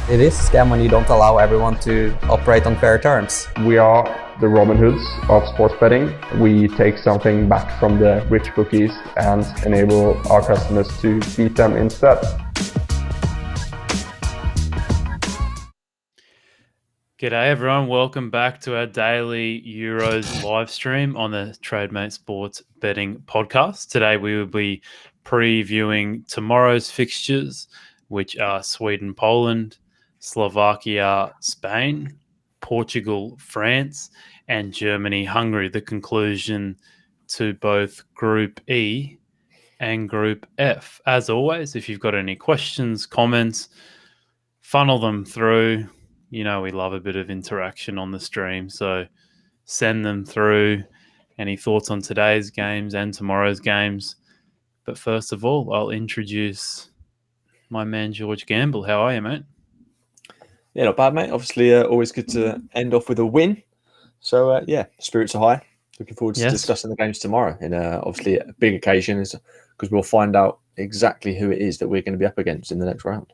It is a scam when you don't allow everyone to operate on fair terms. We are the Robin Hoods of sports betting. We take something back from the rich bookies and enable our customers to beat them instead. G'day everyone, welcome back to our daily Euros live stream on the Trademate Sports Betting Podcast. Today we will be previewing tomorrow's fixtures, which are Sweden, Poland, Slovakia, Spain, Portugal, France, and Germany, Hungary. The conclusion to both Group E and Group F. As always, if you've got any questions, comments, funnel them through. You know, we love a bit of interaction on the stream, so send them through. Any thoughts on today's games and tomorrow's games? But first of all, I'll introduce my man, George Gamble. How are you, mate? Yeah, not bad, mate. Obviously, always good to end off with a win. So, spirits are high. Looking forward to discussing the games tomorrow. And obviously, a big occasion is because we'll find out exactly who it is that we're going to be up against in the next round.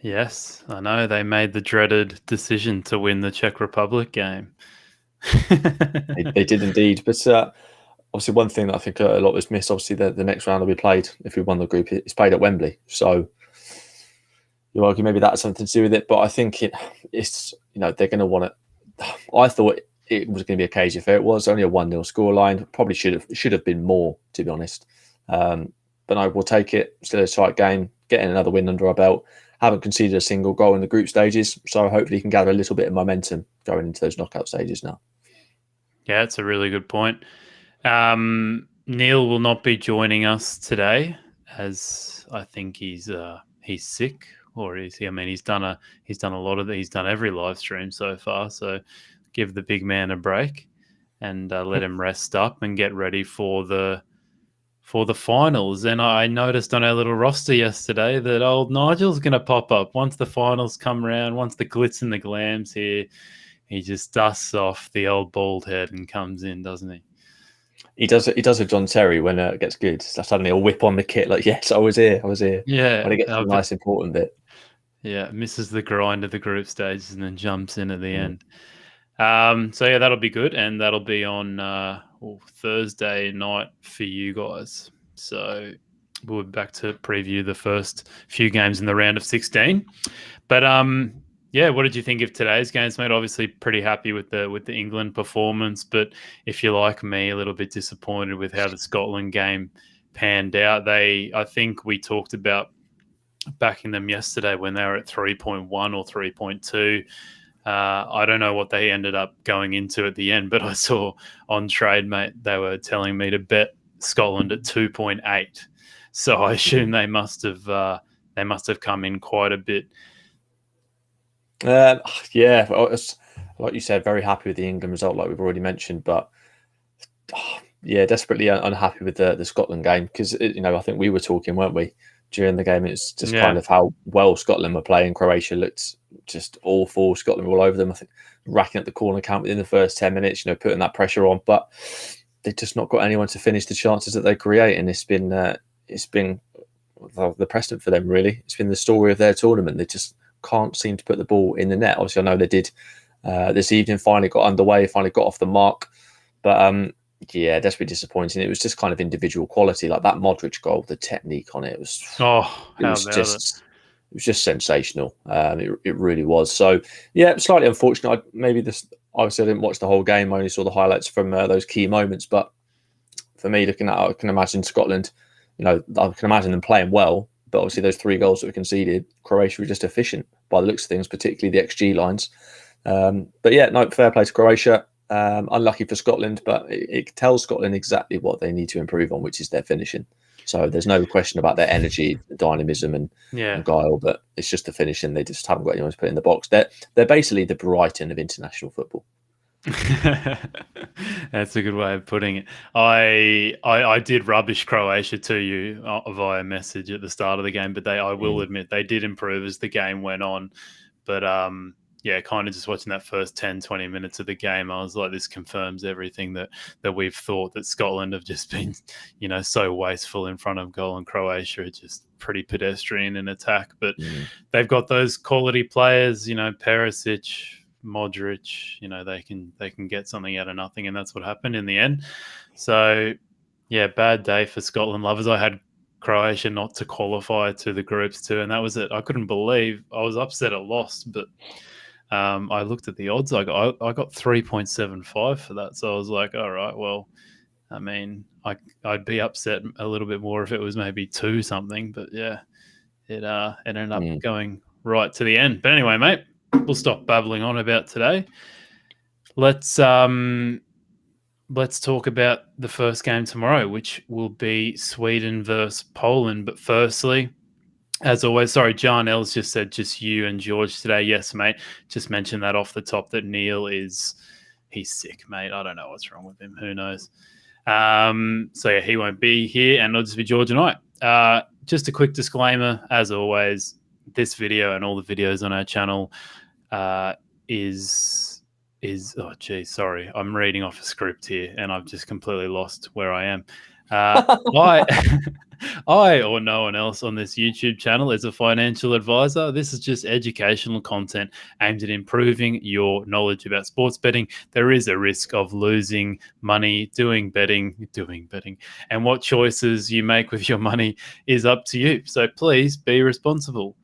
Yes, I know. They made the dreaded decision to win the Czech Republic game. They did indeed. But obviously, one thing that I think a lot was missed, obviously, the next round will be played, if we won the group, it's played at Wembley. So, you argue maybe that's something to do with it. But I think it's, they're going to want it. I thought it was going to be a cagey affair. It was only a 1-0 scoreline. Probably should have been more, to be honest. But no, we'll take it. Still a tight game. Getting another win under our belt. Haven't conceded a single goal in the group stages, so hopefully you can gather a little bit of momentum going into those knockout stages now. Yeah, it's a really good point. Neel will not be joining us today, as I think he's sick, or is he? I mean, he's done a lot of he's done every live stream so far. So give the big man a break and let him rest up and get ready for the finals. And I noticed on our little roster yesterday that old Nigel's going to pop up once the finals come around, once the glitz and the glam's here. He just dusts off the old bald head and comes in, doesn't he? He does a John Terry when it gets good. Suddenly he'll whip on the kit like, yes, I was here. Yeah. When it gets a nice important bit. Yeah, misses the grind of the group stages and then jumps in at the end. So yeah, that'll be good, and that'll be on Thursday night for you guys. So we'll be back to preview the first few games in the round of 16. But what did you think of today's games, mate? Obviously, pretty happy with the England performance, but if you're like me, a little bit disappointed with how the Scotland game panned out. I think we talked about backing them yesterday when they were at 3.1 or 3.2. I don't know what they ended up going into at the end, but I saw on Trademate they were telling me to bet Scotland at 2.8. So I assume they must have come in quite a bit. Like you said, very happy with the England result, like we've already mentioned, but desperately unhappy with the Scotland game because I think we were talking, weren't we, during the game? It's just kind of how well Scotland were playing. Croatia looked just awful. Scotland were all over them. I think racking up the corner count within the first 10 minutes, putting that pressure on, but they've just not got anyone to finish the chances that they create, and it's been the precedent for them, really. It's been the story of their tournament. They just can't seem to put the ball in the net. Obviously, I know they did this evening, finally got underway, finally got off the mark, but desperately disappointing. It was just kind of individual quality, like that Modric goal. The technique on it was it was just sensational. It really was. So slightly unfortunate. Obviously I didn't watch the whole game. I only saw the highlights from those key moments. But for me, looking at it, I can imagine Scotland. I can imagine them playing well. But obviously those 3 goals that were conceded, Croatia were just efficient by the looks of things, particularly the XG lines. Fair play to Croatia. Unlucky for Scotland, but it tells Scotland exactly what they need to improve on, which is their finishing. So there's no question about their energy, dynamism, and guile, but it's just the finishing. They just haven't got anyone to put in the box. They're basically the Brighton of international football. That's a good way of putting it. I did rubbish Croatia to you via message at the start of the game, but I will admit they did improve as the game went on. But yeah, kind of just watching that first 10, 20 minutes of the game, I was like, this confirms everything that we've thought, that Scotland have just been, so wasteful in front of goal, and Croatia are just pretty pedestrian in attack. But they've got those quality players, Perisic, Modric, they can get something out of nothing, and that's what happened in the end. So, yeah, bad day for Scotland lovers. I had Croatia not to qualify to the groups too, and that was it. I couldn't believe, I was upset I lost, but I looked at the odds. I got 3.75 for that, so I was like, all right, well, I mean, I'd be upset a little bit more if it was maybe 2 something, but yeah, it ended up going right to the end. But anyway, mate, we'll stop babbling on about today. Let's talk about the first game tomorrow, which will be Sweden versus Poland. But firstly, as always, sorry, John L's just said just you and George today. Yes, mate. Just mentioned that off the top that Neel he's sick, mate. I don't know what's wrong with him. Who knows? So yeah, he won't be here, and it'll just be George and I. Just a quick disclaimer, as always, this video and all the videos on our channel is oh geez, sorry, I'm reading off a script here and I've just completely lost where I am. I or no one else on this YouTube channel is a financial advisor. This is just educational content aimed at improving your knowledge about sports betting. There is a risk of losing money doing betting, and what choices you make with your money is up to you. So please be responsible.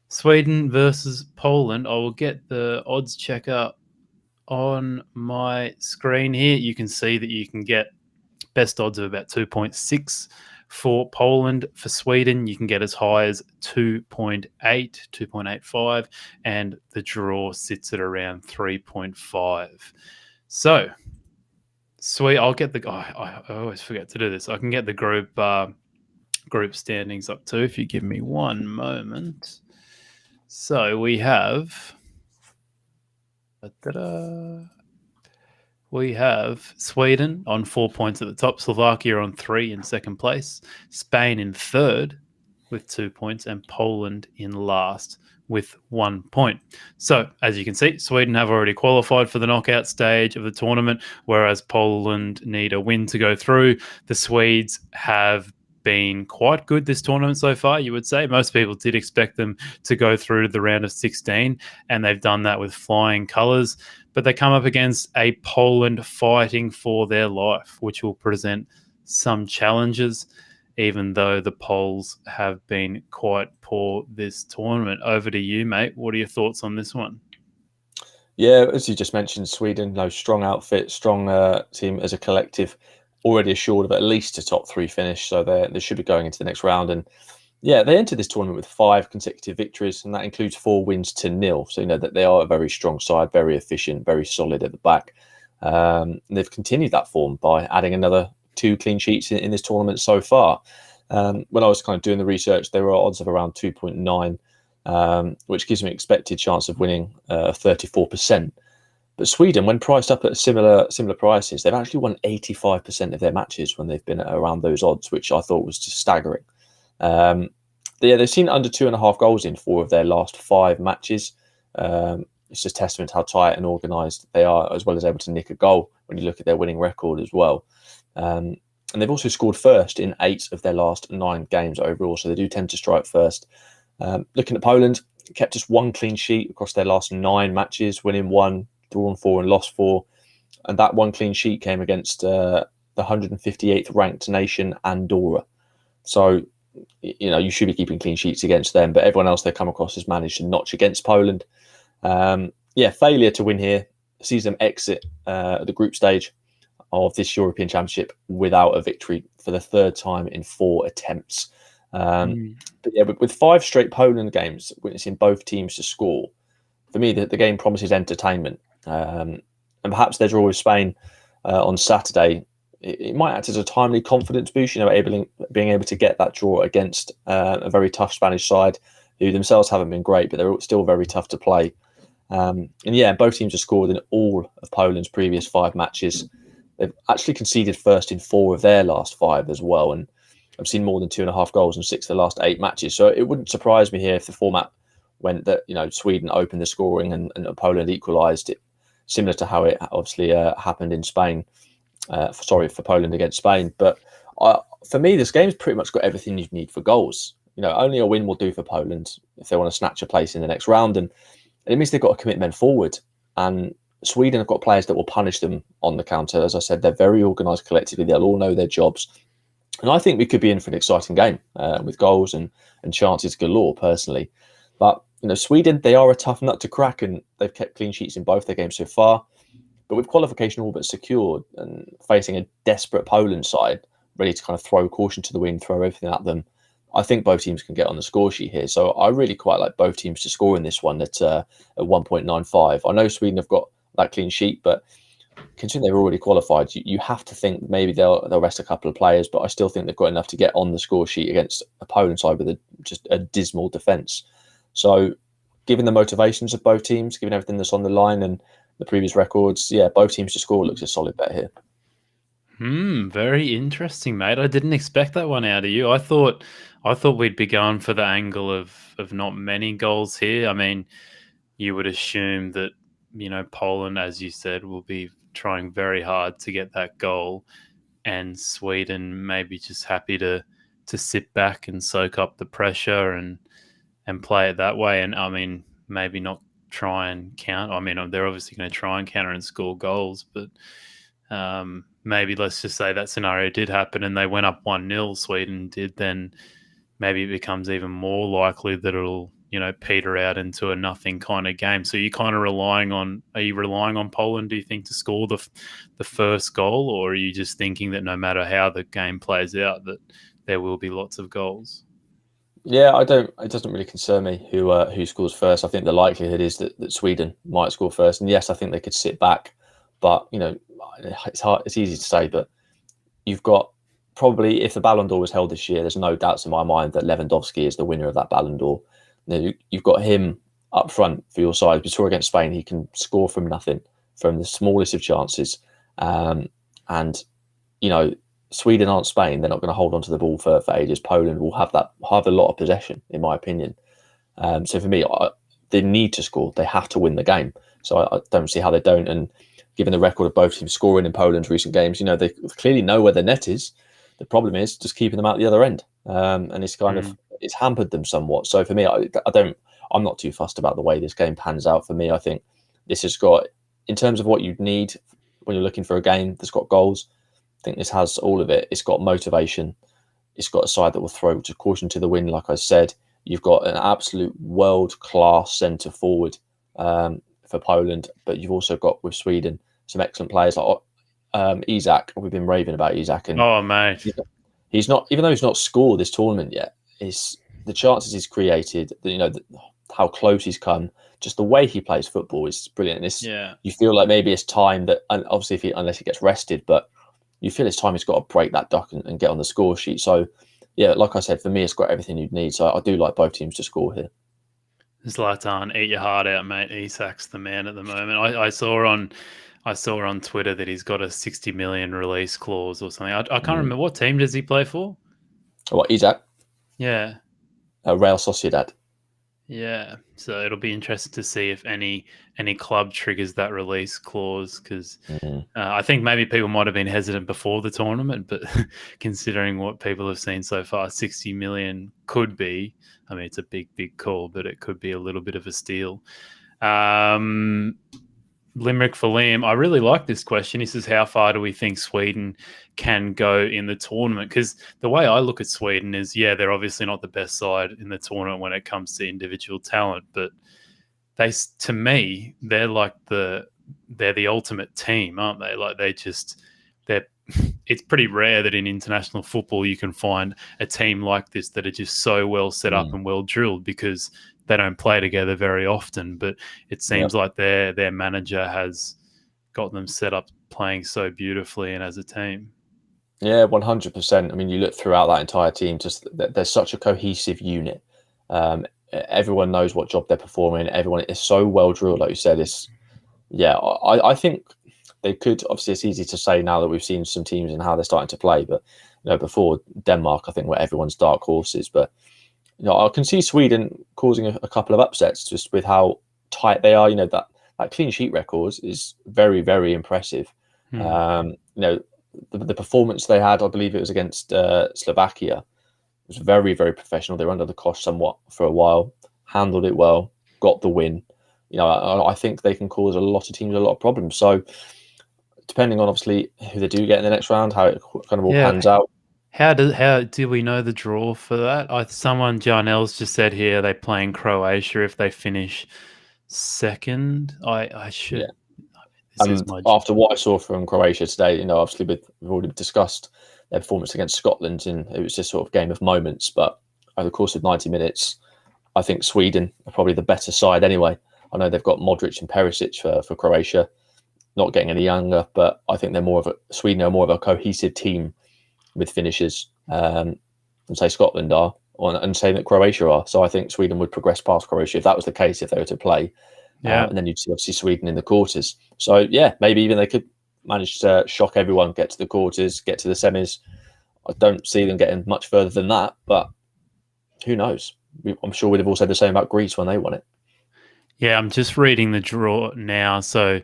Sweden versus Poland. I will get the odds checker on my screen here. You can see that you can get best odds of about 2.6 for Poland. For Sweden, you can get as high as 2.8, 2.85, and the draw sits at around 3.5. So, I'll get the... I always forget to do this. I can get the group standings up too, if you give me one moment. So, we have... We have Sweden on 4 points at the top, Slovakia on 3 in second place, Spain in third with 2 points, and Poland in last with 1 point. So, as you can see, Sweden have already qualified for the knockout stage of the tournament, whereas Poland need a win to go through. The Swedes have been quite good this tournament so far, you would say. Most people did expect them to go through to the round of 16, and they've done that with flying colours. But they come up against a Poland fighting for their life, which will present some challenges, even though the Poles have been quite poor this tournament. Over to you, mate. What are your thoughts on this one? Yeah, as you just mentioned, Sweden, strong outfit, strong team as a collective, already assured of at least a top 3 finish. So they should be going into the next round. And yeah, they entered this tournament with 5 consecutive victories, and that includes 4 wins to 0. So you know that they are a very strong side, very efficient, very solid at the back. They've continued that form by adding another 2 clean sheets in this tournament so far. When I was kind of doing the research, there were odds of around 2.9, which gives me an expected chance of winning 34%. But Sweden, when priced up at similar prices, they've actually won 85% of their matches when they've been around those odds, which I thought was just staggering. They've seen under 2.5 goals in 4 of their last 5 matches. It's just testament to how tight and organised they are, as well as able to nick a goal when you look at their winning record as well. And they've also scored first in 8 of their last 9 games overall, so they do tend to strike first. Looking at Poland, kept just 1 clean sheet across their last 9 matches, winning 1, drawn 4 and lost 4. And that 1 clean sheet came against the 158th ranked nation, Andorra. So, you should be keeping clean sheets against them, but everyone else they come across has managed to notch against Poland. Failure to win here sees them exit the group stage of this European Championship without a victory for the 3rd time in 4 attempts. But yeah, with 5 straight Poland games, witnessing both teams to score, for me, the game promises entertainment. And perhaps their draw with Spain on Saturday, it might act as a timely confidence boost, being able to get that draw against a very tough Spanish side who themselves haven't been great, but they're still very tough to play. And yeah, both teams have scored in all of Poland's previous 5 matches. They've actually conceded first in 4 of their last 5 as well. And I've seen more than 2.5 goals in 6 of the last 8 matches. So it wouldn't surprise me here if the format when Sweden opened the scoring and Poland equalised it, similar to how it obviously happened in Spain. For Poland against Spain. But for me, this game's pretty much got everything you need for goals. Only a win will do for Poland if they want to snatch a place in the next round, and it means they've got to commit men forward. And Sweden have got players that will punish them on the counter. As I said, they're very organised collectively. They'll all know their jobs. And I think we could be in for an exciting game with goals and chances galore, personally. But, Sweden, they are a tough nut to crack, and they've kept clean sheets in both their games so far. But with qualification all but secured and facing a desperate Poland side, ready to kind of throw caution to the wind, throw everything at them, I think both teams can get on the score sheet here. So I really quite like both teams to score in this one at 1.95. I know Sweden have got that clean sheet, but considering they've already qualified, you have to think maybe they'll rest a couple of players, but I still think they've got enough to get on the score sheet against a Poland side with just a dismal defence. So given the motivations of both teams, given everything that's on the line and the previous records, both teams to score looks a solid bet here. Very interesting, mate. I didn't expect that one out of you. I thought we'd be going for the angle of not many goals here. I mean, you would assume that, Poland, as you said, will be trying very hard to get that goal, and Sweden maybe just happy to sit back and soak up the pressure and play it that way. And I mean, maybe not try and counter. I mean, they're obviously going to try and counter and score goals, but maybe let's just say that scenario did happen and they went up 1-0, Sweden did, then maybe it becomes even more likely that it'll, peter out into a nothing kind of game. So are you relying on Poland, do you think, to score the first goal, or are you just thinking that no matter how the game plays out, that there will be lots of goals? Yeah, it doesn't really concern me who scores first. I think the likelihood is that Sweden might score first. And yes, I think they could sit back, but it's easy to say, but you've got probably, if the Ballon d'Or was held this year, there's no doubts in my mind that Lewandowski is the winner of that Ballon d'Or. You've got him up front for your side. We saw against Spain, he can score from nothing, from the smallest of chances. Sweden aren't Spain. They're not going to hold onto the ball for ages. Poland will have a lot of possession, in my opinion. So for me, they need to score. They have to win the game. So I don't see how they don't. And given the record of both teams scoring in Poland's recent games, they clearly know where the net is. The problem is just keeping them out the other end. And it's kind of, it's hampered them somewhat. So for me, I'm not too fussed about the way this game pans out. For me, I think this has got, in terms of what you'd need when you're looking for a game that's got goals, I think this has all of it. It's got motivation. It's got a side that will throw caution to the wind, like I said. You've got an absolute world-class centre forward for Poland, but you've also got, with Sweden, some excellent players like Isak. We've been raving about Isak, and mate, he's not, even though he's not scored this tournament yet, the chances he's created, how close he's come, just the way he plays football is brilliant. And you feel like maybe it's time that, and obviously unless he gets rested, but you feel it's time he's got to break that duck and get on the score sheet. So like I said, for me, it's got everything you'd need. So I do like both teams to score here. Zlatan, eat your heart out, mate. Isak's the man at the moment. I saw on Twitter that he's got a 60 million release clause or something. I can't remember, what team does he play for? What, Isak? Yeah. Real Sociedad. Yeah, so it'll be interesting to see if any club triggers that release clause, because I think maybe people might have been hesitant before the tournament, but considering what people have seen so far, 60 million could be, I mean, it's a big call, but it could be a little bit of a steal. Limerick for Liam, I really like this question. He says, how far do we think Sweden can go in the tournament? Because the way I look at Sweden is, they're obviously not the best side in the tournament when it comes to individual talent, but to me, they're the ultimate team, aren't they? Like it's pretty rare that in international football you can find a team like this that are just so well set up and well drilled, because they don't play together very often. But it seems like their manager has got them set up playing so beautifully and as a team. Yeah, 100%. I mean, you look throughout that entire team, just they're such a cohesive unit. Everyone knows what job they're performing. Everyone is so well drilled, like you said. I think they could. Obviously, it's easy to say now that we've seen some teams and how they're starting to play. But before Denmark, I think were everyone's dark horses. But I can see Sweden causing a couple of upsets just with how tight they are. That clean sheet record is very, very impressive. The performance they had, I believe it was against Slovakia, was very, very professional. They were under the cosh somewhat for a while, handled it well, got the win. I think they can cause a lot of teams a lot of problems. So depending on obviously who they do get in the next round, how it kind of all pans out. How do we know the draw for that? Someone Jarnell's just said here they playing Croatia if they finish second. I should. Yeah. And after what I saw from Croatia today, obviously we've already discussed their performance against Scotland, and it was just sort of game of moments. But over the course of 90 minutes, I think Sweden are probably the better side anyway. I know they've got Modric and Perisic for Croatia, not getting any younger, but I think Sweden are more of a cohesive team with finishers than say Scotland are, and say that Croatia are. So I think Sweden would progress past Croatia if that was the case, if they were to play. And then you'd see obviously Sweden in the quarters. So yeah, maybe even they could manage to shock everyone, get to the quarters, get to the semis. I don't see them getting much further than that, but who knows? I'm sure we'd have all said the same about Greece when they won it. Yeah, I'm just reading the draw now. So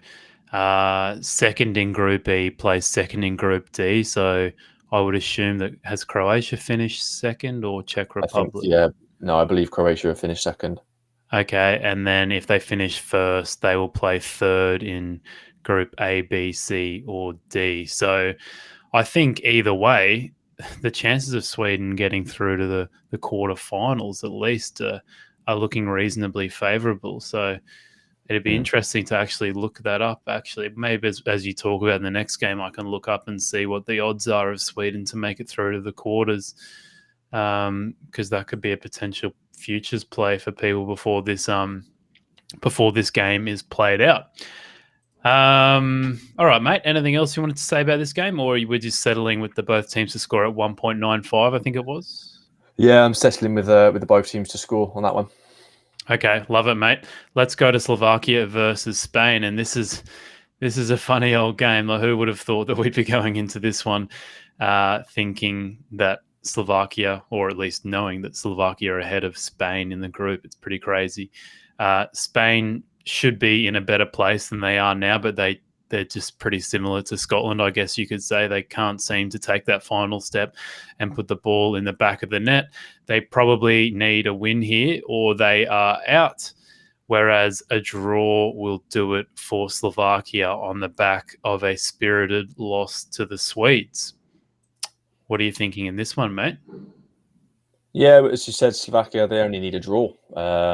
second in Group E plays second in Group D. So I would assume that has Croatia finished second or Czech Republic? I believe Croatia have finished second. Okay, and then if they finish first, they will play third in Group A, B, C, or D. So I think either way, the chances of Sweden getting through to the quarterfinals at least are looking reasonably favourable. So it'd be interesting to actually look that up. Actually, maybe as you talk about in the next game, I can look up and see what the odds are of Sweden to make it through to the quarters, because that could be a potential futures play for people before this game is played out. All right, mate. Anything else you wanted to say about this game, or you were just settling with the both teams to score at 1.95? I think it was. Yeah, I'm settling with the both teams to score on that one. Okay, love it, mate. Let's go to Slovakia versus Spain, and this is a funny old game. Like, who would have thought that we'd be going into this one thinking that Slovakia, or at least knowing that Slovakia are ahead of Spain in the group? It's pretty crazy. Spain should be in a better place than they are now, but they're just pretty similar to Scotland, I guess you could say. They can't seem to take that final step and put the ball in the back of the net. They probably need a win here or they are out, whereas a draw will do it for Slovakia on the back of a spirited loss to the Swedes. What are you thinking in this one, mate? Yeah, as you said, Slovakia, they only need a draw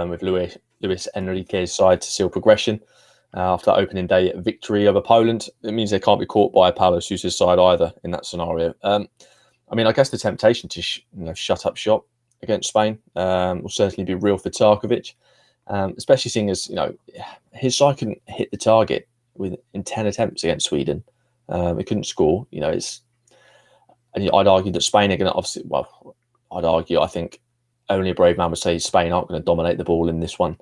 with Luis Enrique's side to seal progression. After that opening day victory over Poland, it means they can't be caught by Paulo Sousa's side either in that scenario. I guess the temptation to shut up shop against Spain will certainly be real for Tarkovic, especially seeing as his side couldn't hit the target in 10 attempts against Sweden. It couldn't score. And I'd argue that Spain are going to obviously. Well, I think only a brave man would say Spain aren't going to dominate the ball in this one,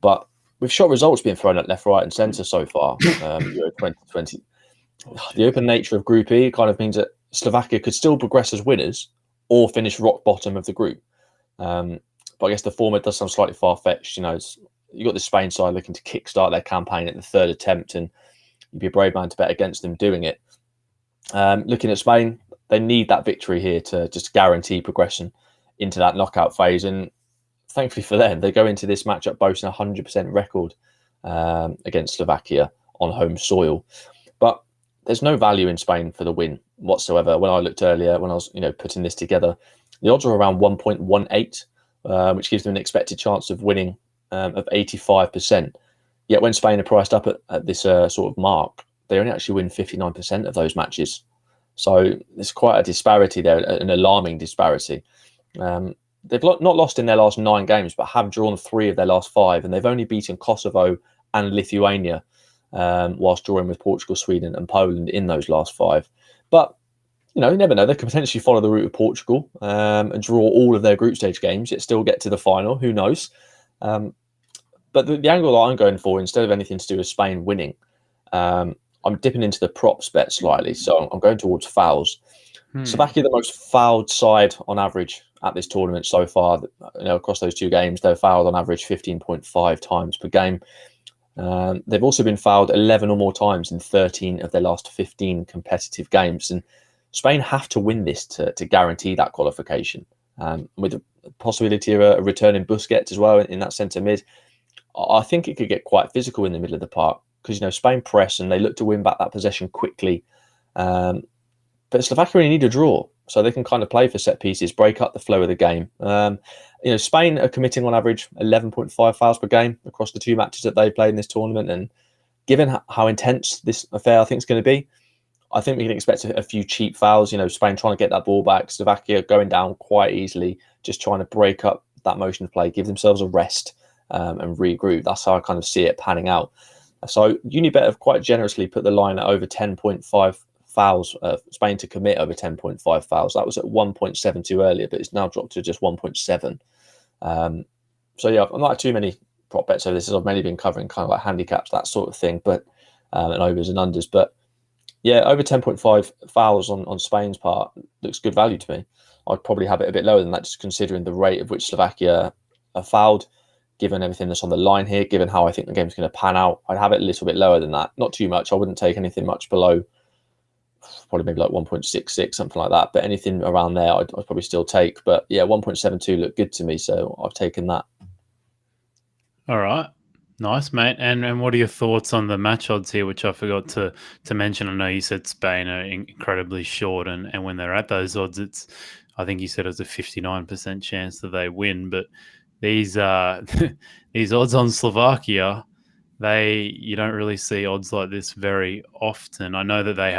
but with shot results being thrown at left, right, and centre so far, Euro 2020, the open nature of Group E kind of means that Slovakia could still progress as winners or finish rock bottom of the group. But I guess the format does sound slightly far-fetched. You've got the Spain side looking to kickstart their campaign at the third attempt, and you'd be a brave man to bet against them doing it. Looking at Spain, they need that victory here to just guarantee progression into that knockout phase. And thankfully for them, they go into this matchup boasting a 100% record against Slovakia on home soil. But there's no value in Spain for the win whatsoever. When I looked earlier, when I was putting this together, the odds are around 1.18, which gives them an expected chance of winning of 85%. Yet when Spain are priced up at this sort of mark, they only actually win 59% of those matches. So there's quite a disparity there, an alarming disparity. They've not lost in their last 9 games, but have drawn 3 of their last 5, and they've only beaten Kosovo and Lithuania, whilst drawing with Portugal, Sweden, and Poland in those last 5. But you never know; they could potentially follow the route of Portugal and draw all of their group stage games, yet still get to the final. Who knows? But the angle that I'm going for, instead of anything to do with Spain winning, I'm dipping into the props bet slightly. So I'm going towards fouls. Slovakia, the most fouled side on average at this tournament so far. Across those 2 games, they've fouled on average 15.5 times per game. They've also been fouled 11 or more times in 13 of their last 15 competitive games. And Spain have to win this to guarantee that qualification. With the possibility of a return in Busquets as well in that centre mid, I think it could get quite physical in the middle of the park because, Spain press and they look to win back that possession quickly. But Slovakia really need a draw so they can kind of play for set pieces, break up the flow of the game. Spain are committing on average 11.5 fouls per game across the 2 matches that they played in this tournament. And given how intense this affair I think is going to be, I think we can expect a few cheap fouls. Spain trying to get that ball back, Slovakia going down quite easily, just trying to break up that motion of play, give themselves a rest and regroup. That's how I kind of see it panning out. So Unibet have quite generously put the line at over 10.5 fouls, Spain to commit over 10.5 fouls. That was at 1.72 earlier, but it's now dropped to just 1.7. So yeah, I'm not too many prop bets over this. I've mainly been covering kind of like handicaps, that sort of thing, but and overs and unders. But yeah, over 10.5 fouls on Spain's part looks good value to me. I'd probably have it a bit lower than that, just considering the rate at which Slovakia are fouled, given everything that's on the line here, given how I think the game's going to pan out. I'd have it a little bit lower than that. Not too much. I wouldn't take anything much below, probably maybe like 1.66, something like that. But anything around there, I'd probably still take. But yeah, 1.72 looked good to me, so I've taken that. All right. Nice, mate. And what are your thoughts on the match odds here, which I forgot to mention? I know you said Spain are incredibly short, and when they're at those odds, I think you said it was a 59% chance that they win. But these these odds on Slovakia, you don't really see odds like this very often. I know that they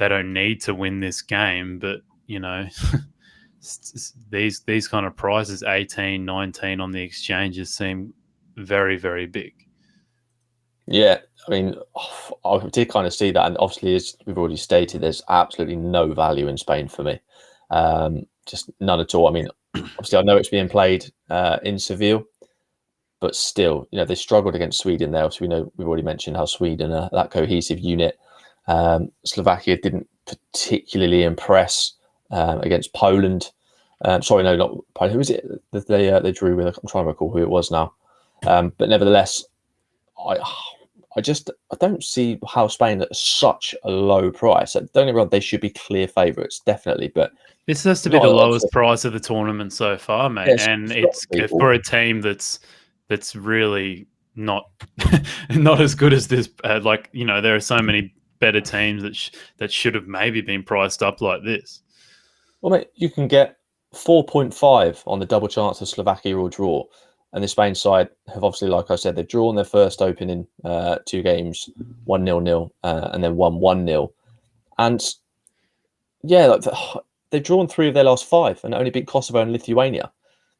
don't need to win this game, but these kind of prices, 18, 19 on the exchanges, seem very, very big. Yeah, I mean, I did kind of see that, and obviously, as we've already stated, there's absolutely no value in Spain for me, just none at all. I mean, obviously, I know it's being played in Seville, but still, they struggled against Sweden there. So we've already mentioned how Sweden are that cohesive unit. Slovakia didn't particularly impress against Poland. Sorry, no, not Poland. Who was it that they drew with? I'm trying to recall who it was now. But nevertheless, I don't see how Spain at such a low price. Don't get me wrong, they should be clear favourites, definitely. But this has to be the lowest price of the tournament so far, mate. Yeah, and it's for a team that's really not not as good as this. There are so many better teams that should have maybe been priced up like this. Well, mate, you can get 4.5 on the double chance of Slovakia or draw. And the Spain side have obviously, like I said, they've drawn their first opening 2 games, 1-0-0, and then 1-1-0. And yeah, they've drawn 3 of their last 5 and only beat Kosovo and Lithuania.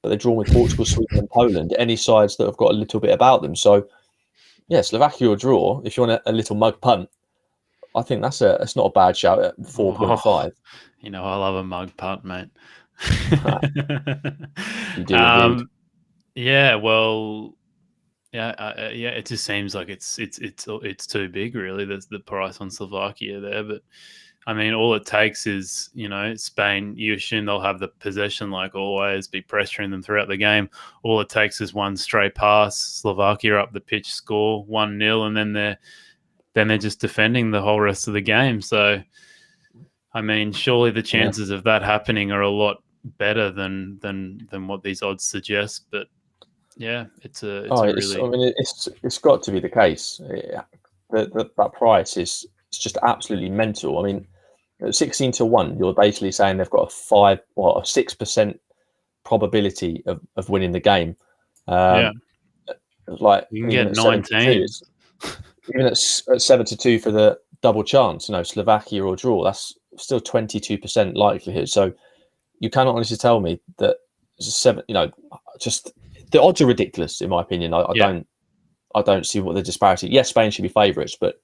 But they're drawn with Portugal, Sweden, and Poland, any sides that have got a little bit about them. So, yeah, Slovakia or draw, if you want a little mug punt, I think it's not a bad shout at 4.5. I love a mug punt, mate. You do indeed. Yeah, well, it just seems like it's too big, really. There's the price on Slovakia there, but I mean, all it takes is Spain. You assume they'll have the possession like always, be pressuring them throughout the game. All it takes is one stray pass. Slovakia up the pitch, score 1-0, and then they're just defending the whole rest of the game. So, I mean, surely the chances of that happening are a lot better than what these odds suggest, but. Yeah, it's got to be the case. That price is just absolutely mental. I mean, at 16-1, you're basically saying they've got a 6% probability of winning the game. Like you can get 19. Even at 7-2 for the double chance, Slovakia or draw, that's still 22% likelihood. So you cannot honestly tell me that just. The odds are ridiculous, in my opinion. I don't see what the disparity. Yes, Spain should be favourites, but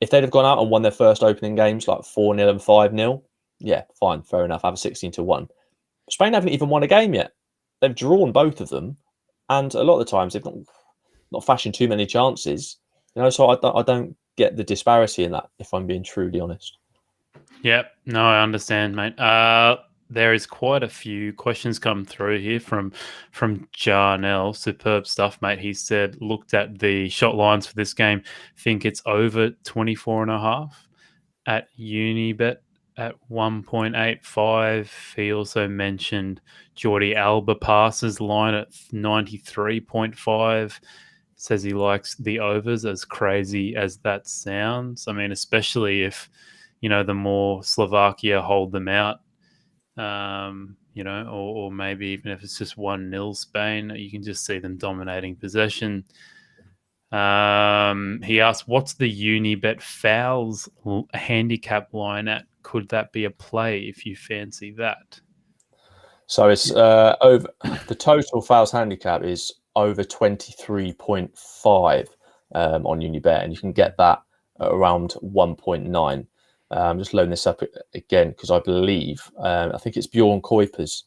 if they'd have gone out and won their first opening games like 4-0 and 5-0, yeah, fine, fair enough. Have a 16-1. Spain haven't even won a game yet. They've drawn both of them, and a lot of the times they've not fashioned too many chances. So I don't get the disparity in that. If I'm being truly honest. Yep, no, I understand, mate. there is quite a few questions come through here from Neel. Superb stuff, mate. He said, looked at the shot lines for this game, think it's over 24.5 at Unibet at 1.85. He also mentioned Jordi Alba passes line at 93.5. Says he likes the overs, as crazy as that sounds. I mean, especially if, the more Slovakia hold them out, or maybe even if it's just 1-0 Spain, you can just see them dominating possession. He asked, what's the Unibet fouls handicap line at? Could that be a play if you fancy that? So it's over. The total fouls handicap is over 23.5 on Unibet, and you can get that at around 1.9. I'm just loading this up again because I believe I think it's Bjorn Kuipers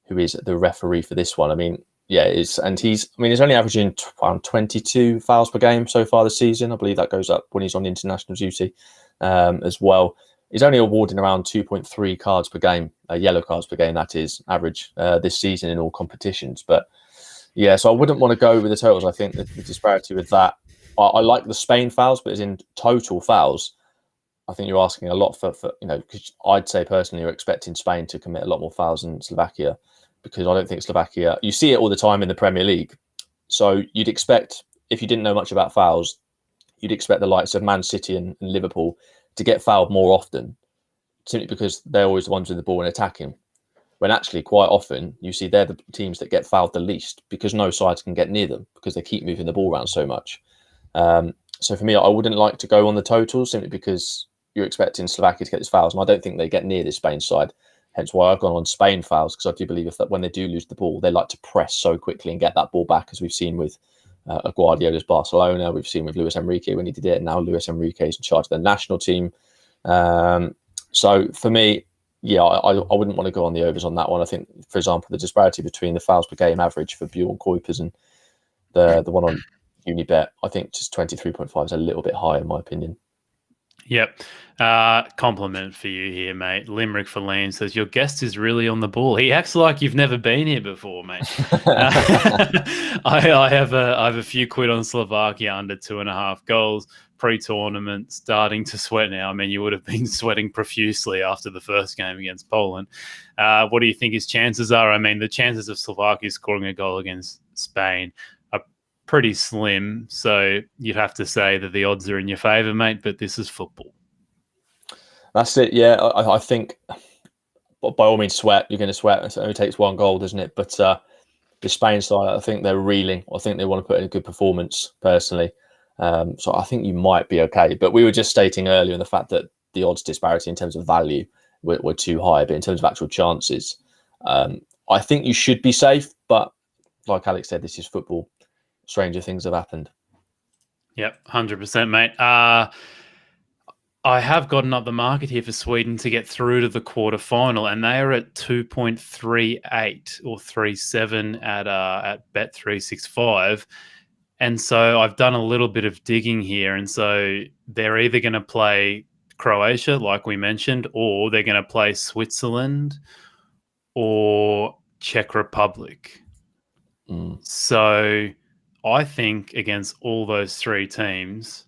who is the referee for this one. I mean, yeah, he's only averaging around 22 fouls per game so far this season. I believe that goes up when he's on international duty as well. He's only awarding around 2.3 cards per game, yellow cards per game, that is, average this season in all competitions. But yeah, so I wouldn't want to go with the totals. I think the disparity with that, I like the Spain fouls, but as in total fouls, I think you're asking a lot for because I'd say personally you're expecting Spain to commit a lot more fouls than Slovakia, because I don't think Slovakia, you see it all the time in the Premier League. So you'd expect, if you didn't know much about fouls, you'd expect the likes of Man City and Liverpool to get fouled more often, simply because they're always the ones with the ball and attacking. When actually, quite often, you see they're the teams that get fouled the least because no sides can get near them because they keep moving the ball around so much. So for me, I wouldn't like to go on the totals simply because you're expecting Slovakia to get these fouls, and I don't think they get near this Spain side. Hence why I've gone on Spain fouls, because I do believe that when they do lose the ball, they like to press so quickly and get that ball back, as we've seen with Guardiola's Barcelona, we've seen with Luis Enrique when he did it, and now Luis Enrique is in charge of the national team. So for me, yeah, I wouldn't want to go on the overs on that one. I think, for example, the disparity between the fouls per game average for Bjorn Kuipers and the one on Unibet, I think just 23.5 is a little bit high in my opinion. Yep. Compliment for you here, mate. Limerick for Liam says, your guest is really on the ball. He acts like you've never been here before, mate. I have a few quid on Slovakia under 2.5 goals pre-tournament, starting to sweat now. I mean, you would have been sweating profusely after the first game against Poland. What do you think his chances are? I mean, the chances of Slovakia scoring a goal against Spain are pretty slim, so you'd have to say that the odds are in your favour, mate, but this is football. That's it, yeah. I think by all means sweat, you're going to sweat. It only takes one goal, doesn't it? But the Spain side, I think they're reeling. I think they want to put in a good performance, personally. So I think you might be okay. But we were just stating earlier in the fact that the odds disparity in terms of value were too high, but in terms of actual chances, I think you should be safe. But like Alex said, this is football. Stranger things have happened. Yep, 100%, mate. I have gotten up the market here for Sweden to get through to the quarterfinal, and they are at 2.38 or 37 at Bet365. And so I've done a little bit of digging here, and so they're either going to play Croatia, like we mentioned, or they're going to play Switzerland or Czech Republic. So I think against all those three teams,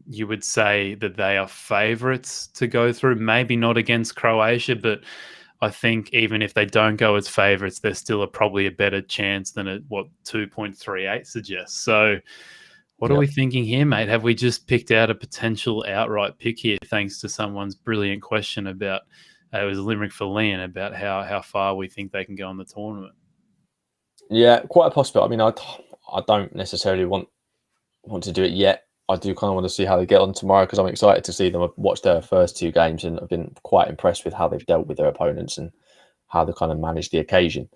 you would say that they are favourites to go through. Maybe not against Croatia, but I think even if they don't go as favourites, there's still probably a better chance than what 2.38 suggests. So what are we thinking here, mate? Have we just picked out a potential outright pick here thanks to someone's brilliant question about, it was Limerick for Leon, about how far we think they can go in the tournament? Yeah, quite a possibility. I mean, I don't necessarily want to do it yet. I do kind of want to see how they get on tomorrow because I'm excited to see them. I've watched their first two games and I've been quite impressed with how they've dealt with their opponents and how they kind of managed the occasion.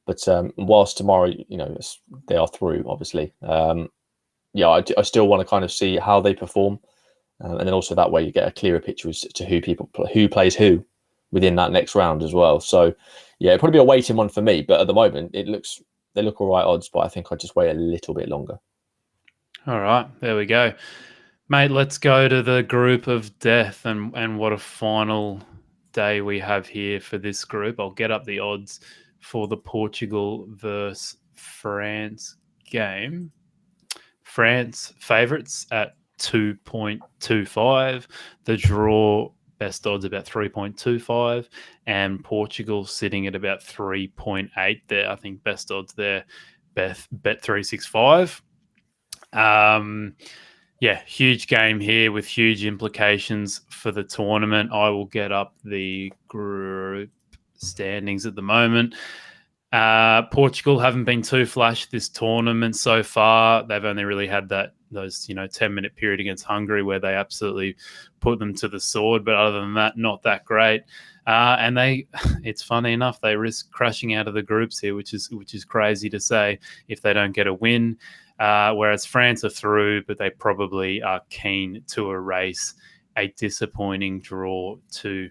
But whilst tomorrow, they are through, obviously. I still want to kind of see how they perform, and then also that way you get a clearer picture as to who plays who within that next round as well. So yeah, it'll probably be a waiting one for me. But at the moment, they look all right odds. But I think I'd just wait a little bit longer. All right, there we go. Mate, let's go to the group of death and what a final day we have here for this group. I'll get up the odds for the Portugal versus France game. France favourites at 2.25. The draw best odds about 3.25, and Portugal sitting at about 3.8 there. I think best odds there, Bet365. Yeah, huge game here with huge implications for the tournament. I will get up the group standings at the moment. Portugal haven't been too flash this tournament so far. They've only really had those 10-minute period against Hungary where they absolutely put them to the sword. But other than that, not that great. And it's funny enough, they risk crashing out of the groups here, which is crazy to say if they don't get a win. Whereas France are through, but they probably are keen to erase a disappointing draw to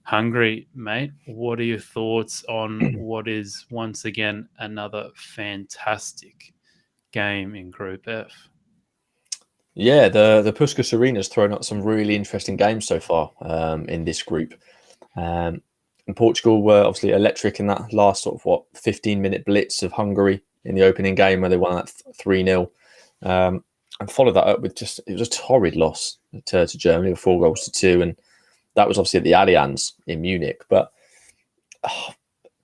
Hungary. Mate, what are your thoughts on what is once again another fantastic game in Group F? Yeah, the Puskas Arena's thrown out some really interesting games so far in this group. And Portugal were obviously electric in that last 15-minute blitz of Hungary in the opening game where they won that 3-0. And followed that up with it was a torrid loss to Germany with 4-2. And that was obviously at the Allianz in Munich. But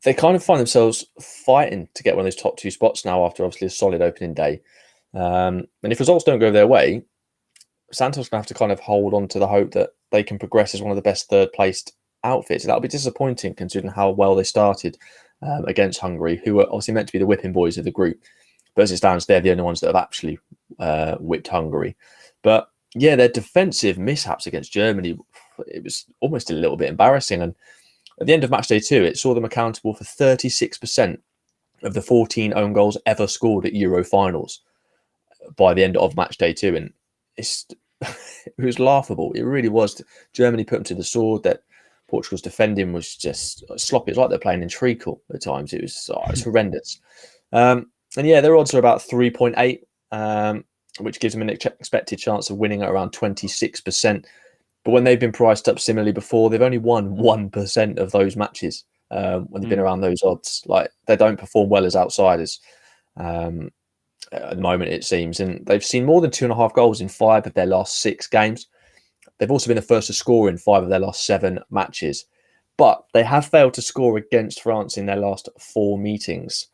they kind of find themselves fighting to get one of those top two spots now after obviously a solid opening day. And if results don't go their way, Santos going to have to kind of hold on to the hope that they can progress as one of the best third-placed outfits. That'll be disappointing considering how well they started against Hungary, who were obviously meant to be the whipping boys of the group. But as it stands, they're the only ones that have actually whipped Hungary. But yeah, their defensive mishaps against Germany, it was almost a little bit embarrassing. And at the end of match day 2, it saw them accountable for 36% of the 14 own goals ever scored at Euro finals by the end of match day 2. And it was laughable. It really was. Germany put them to the sword. That Portugal's defending was just sloppy. It's like they're playing in treacle at times. It's horrendous. And yeah, their odds are about 3.8, which gives them an expected chance of winning at around 26%. But when they've been priced up similarly before, they've only won 1% of those matches when they've been around those odds. Like, they don't perform well as outsiders at the moment, it seems. And they've seen more than 2.5 goals in 5 of their last 6 games. They've also been the first to score in 5 of their last 7 matches. But they have failed to score against France in their last 4 meetings,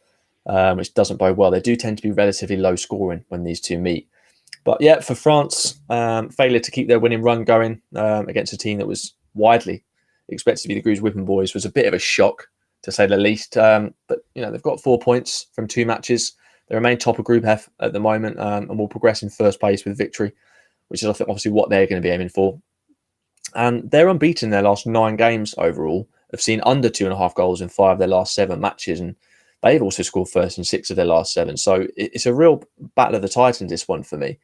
which doesn't bode well. They do tend to be relatively low scoring when these two meet. But yeah, for France, failure to keep their winning run going against a team that was widely expected to be the group's whipping boys was a bit of a shock, to say the least. But they've got 4 points from 2 matches. They remain top of Group F at the moment and will progress in first place with victory, which is obviously what they're going to be aiming for. And they're unbeaten in their last 9 games overall. Have seen under 2.5 goals in 5 of their last 7 matches, and they've also scored first in 6 of their last 7. So it's a real battle of the Titans, this one, for me.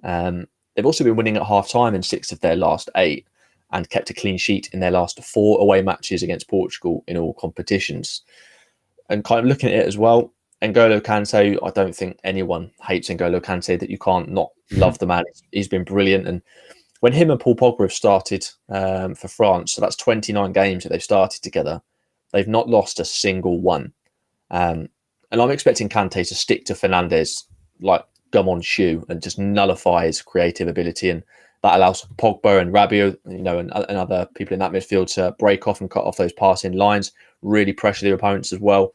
They've also been winning at half-time in 6 of their last 8 and kept a clean sheet in their last 4 away matches against Portugal in all competitions. And kind of looking at it as well, N'Golo Kante, I don't think anyone hates N'Golo Kante, that you can't not love the man. He's been brilliant. And when him and Paul Pogba have started for France, so that's 29 games that they've started together, they've not lost a single one. And I'm expecting Kante to stick to Fernandes like gum on shoe and just nullify his creative ability. And that allows Pogba and Rabiot, and other people in that midfield to break off and cut off those passing lines, really pressure their opponents as well.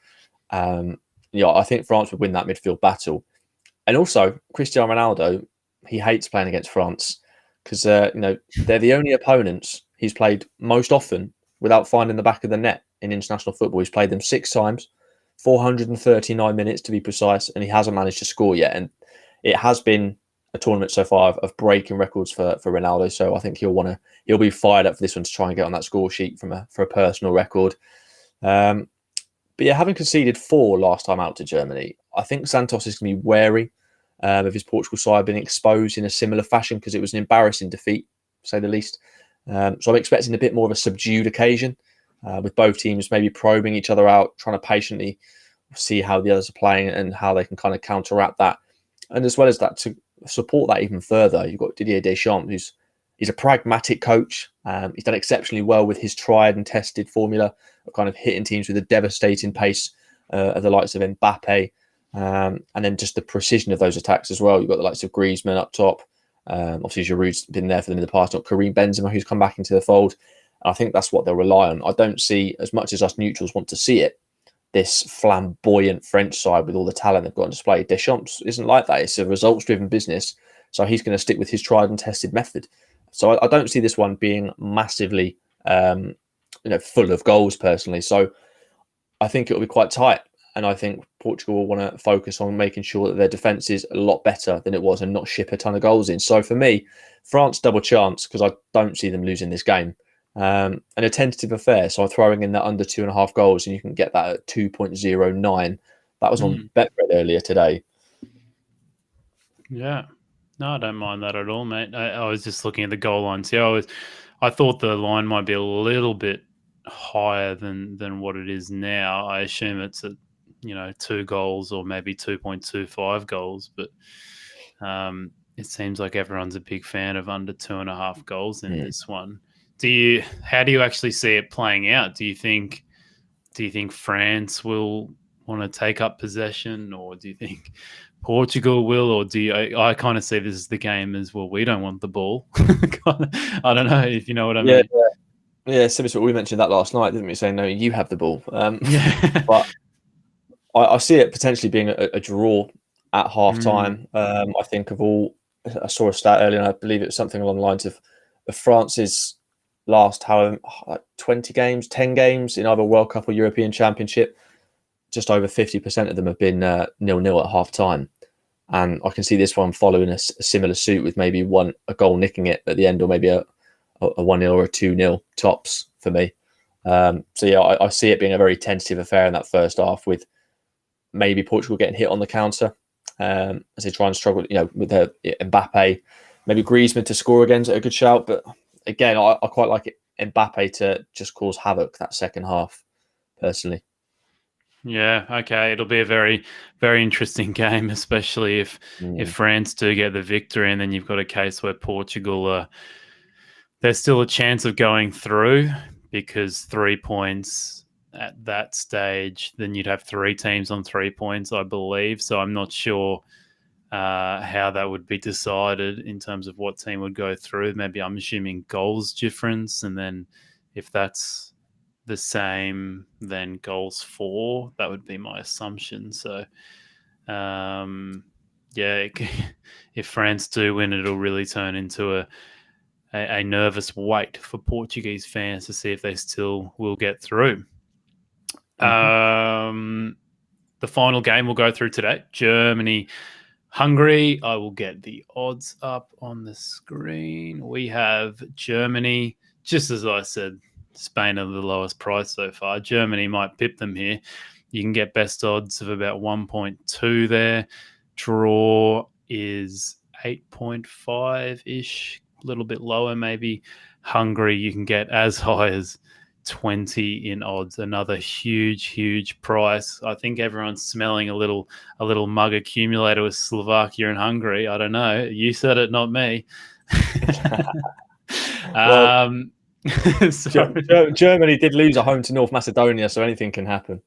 I think France would win that midfield battle. And also, Cristiano Ronaldo, he hates playing against France because they're the only opponents he's played most often without finding the back of the net in international football. He's played them 6 times, 439 minutes to be precise, and he hasn't managed to score yet. And it has been a tournament so far of breaking records for Ronaldo. So I think he'll be fired up for this one to try and get on that score sheet for a personal record. But yeah, having conceded 4 last time out to Germany, I think Santos is going to be wary of his Portugal side being exposed in a similar fashion because it was an embarrassing defeat, to say the least. So I'm expecting a bit more of a subdued occasion with both teams maybe probing each other out, trying to patiently see how the others are playing and how they can kind of counteract that. And as well as that, to support that even further, you've got Didier Deschamps, who's He's a pragmatic coach. He's done exceptionally well with his tried and tested formula of kind of hitting teams with a devastating pace of the likes of Mbappe. And then just the precision of those attacks as well. You've got the likes of Griezmann up top. Obviously, Giroud's been there for them in the past, not Karim Benzema, who's come back into the fold. And I think that's what they'll rely on. I don't see, as much as us neutrals want to see it, this flamboyant French side with all the talent they've got on display. Deschamps isn't like that. It's a results-driven business. So he's going to stick with his tried and tested method. So I don't see this one being massively, full of goals personally. So I think it'll be quite tight. And I think Portugal will want to focus on making sure that their defence is a lot better than it was and not ship a ton of goals in. So for me, France double chance because I don't see them losing this game. And a tentative affair. So I'm throwing in that under 2.5 goals and you can get that at 2.09. That was on Betfred earlier today. Yeah. No, I don't mind that at all, mate. I was just looking at the goal lines. Yeah, I thought the line might be a little bit higher than what it is now. I assume it's at 2 goals or maybe 2.25 goals, but it seems like everyone's a big fan of under 2.5 goals in this one. How do you actually see it playing out? Do you think France will want to take up possession, or do you think Portugal will, or I kind of see this as the game as well. We don't want the ball. I don't know if you know what I mean. Yeah. So we mentioned that last night, didn't we? Saying no, you have the ball. But I see it potentially being a draw at half time. I think I saw a stat earlier, and I believe it was something along the lines of France's last 20 games, 10 games in either World Cup or European Championship. Just over 50% of them have been 0-0 at half time. And I can see this one following a similar suit with maybe a goal nicking it at the end, or maybe a 1-0 or a 2-0 tops for me. I see it being a very tentative affair in that first half, with maybe Portugal getting hit on the counter as they try and struggle, with their Mbappe. Maybe Griezmann to score again is a good shout. But again, I quite like Mbappe to just cause havoc that second half, personally. Yeah, okay. It'll be a very, very interesting game, especially if France do get the victory, and then you've got a case where Portugal there's still a chance of going through, because 3 points at that stage, then you'd have 3 teams on 3 points, I believe. So I'm not sure how that would be decided in terms of what team would go through. Maybe I'm assuming goals difference, and then if that's the same, then goals for. That would be my assumption. So, if France do win, it'll really turn into a nervous wait for Portuguese fans to see if they still will get through. The final game will go through today. Germany, Hungary. I will get the odds up on the screen. We have Germany, just as I said, Spain are the lowest price so far. Germany might pip them here. You can get best odds of about 1.2 there. Draw is 8.5-ish, a little bit lower maybe. Hungary, you can get as high as 20 in odds. Another huge price. I think everyone's smelling a little mug accumulator with Slovakia and Hungary. I don't know. You said it, not me. Germany did lose at home to North Macedonia, so anything can happen.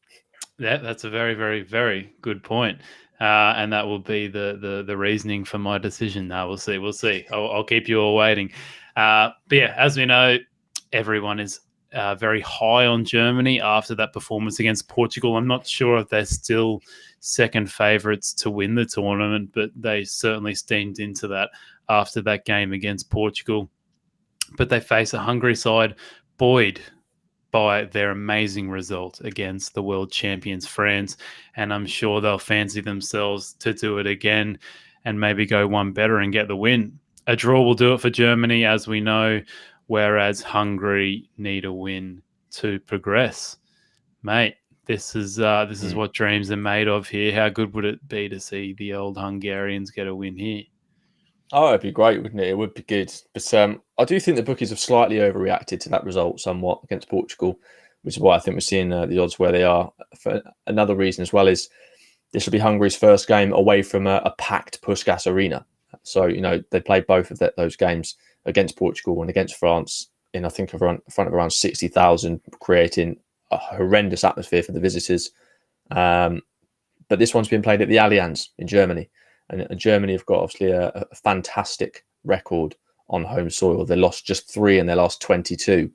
Yeah, that's a very, very, very good point. And that will be the reasoning for my decision. Now we'll see. I'll keep you all waiting. But yeah, as we know, everyone is very high on Germany after that performance against Portugal. I'm not sure if they're still second favourites to win the tournament, but they certainly steamed into that after that game against Portugal. But they face a Hungary side buoyed by their amazing result against the world champions France, and I'm sure they'll fancy themselves to do it again and maybe go one better and get the win. A draw will do it for Germany, as we know, whereas Hungary need a win to progress. Mate, this is what dreams are made of here. How good would it be to see the old Hungarians get a win here? Oh, it'd be great, wouldn't it? It would be good. But I do think the bookies have slightly overreacted to that result somewhat against Portugal, which is why I think we're seeing the odds where they are. For another reason as well is this will be Hungary's first game away from a packed Puskás arena. So, they played both of those games against Portugal and against France in, I think, in front of around 60,000, creating a horrendous atmosphere for the visitors. But this one's been played at the Allianz in Germany. And Germany have got obviously a fantastic record on home soil. They lost just 3 in their last 22